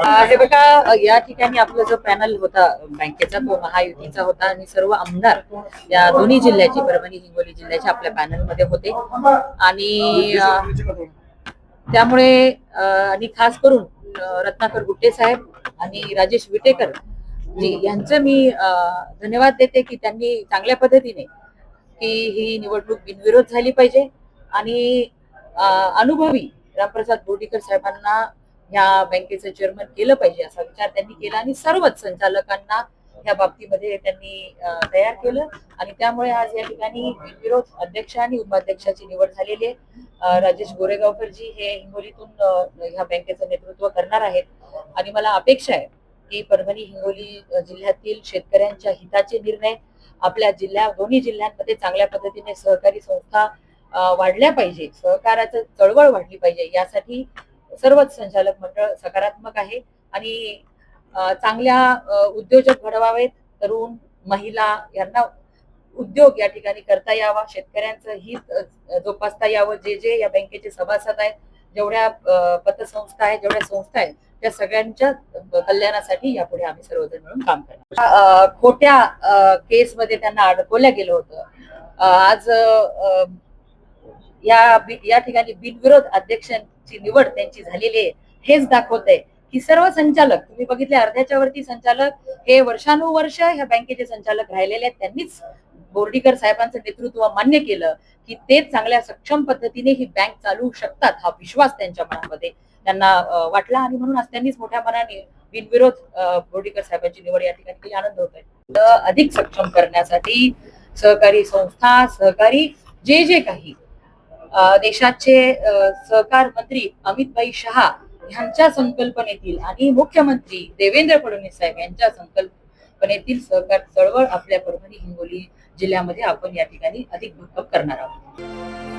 हे बघा, या ठिकाणी आपला जो पॅनल होता बँकेचा तो महायुतीचा होता आणि सर्व आमदार या दोन्ही जिल्ह्याचे, परभणी हिंगोली जिल्ह्याचे आपल्या पॅनल मध्ये होते. आणि त्यामुळे आणि खास करून रत्नाकर गुट्टे साहेब आणि राजेश विटेकर जी यांचं मी धन्यवाद देते की त्यांनी चांगल्या पद्धतीने की ही निवडणूक बिनविरोध झाली पाहिजे आणि अनुभवी रामप्रसाद बोर्डीकर साहेबांना ह्या बँकेचं चेअरमन केलं पाहिजे असा विचार त्यांनी केला आणि सर्वच संचालकांना या बाबतीमध्ये त्यांनी तयार केलं. आणि त्यामुळे आज या ठिकाणी बिनविरोध अध्यक्ष आणि उपाध्यक्षाची निवड झालेली आहे. राजेश गोरेगावकरजी हे हिंगोलीतून ह्या बँकेचं नेतृत्व करणार आहेत आणि मला अपेक्षा आहे की परभणी हिंगोली जिल्ह्यातील शेतकऱ्यांच्या हिताचे निर्णय आपल्या दोन्ही जिल्ह्यांमध्ये चांगल्या पद्धतीने सहकारी संस्था वाढल्या पाहिजे, सहकाराचं चळवळ वाढली पाहिजे, यासाठी सर्वच संचालक मंडळ सकारात्मक आहे. आणि चांगल्या उद्योजक घडवावेत, तरुण महिला यांना उद्योग या ठिकाणी करता यावा, शेतकऱ्यांचं हित जोपासता यावं. जे जे या बँकेचे सभासद आहेत, जेवढ्या पतसंस्था आहेत, जेवढ्या संस्था आहेत, त्या सगळ्यांच्या कल्याणासाठी यापुढे आम्ही सर्वजण मिळून काम करणार. खोट्या केसमध्ये त्यांना अडकवलं गेलं होतं. आज या ठिकाणी बिनविरोध अध्यक्षांची निवड त्यांची झालेली आहे. हेच दाखवत आहे की सर्व संचालक, तुम्ही बघितले अर्ध्याच्या वरती संचालक हे वर्षानुवर्ष ह्या बँकेचे संचालक राहिलेले आहेत. त्यांनीच बोर्डीकर साहेबांचं नेतृत्व मान्य केलं की ते चांगल्या सक्षम पद्धतीने ही बँक चालवू शकतात, हा विश्वास त्यांच्या मनामध्ये त्यांना वाटला आणि म्हणून आज त्यांनीच मोठ्या मनाने बिनविरोध बोर्डीकर साहेबांची निवड या ठिकाणी केली. आनंद होत आहे. अधिक सक्षम करण्यासाठी सहकारी संस्था, सहकारी जे जे काही देशाचे सहकार मंत्री अमितभाई शहा यांच्या संकल्पनेतील आणि मुख्यमंत्री देवेंद्र फडणवीस साहेब यांच्या संकल्पनेतील सहकार चळवळ आपल्या परभणी हिंगोली जिल्ह्यामध्ये आपण या ठिकाणी अधिक भक्कम करणार आहोत.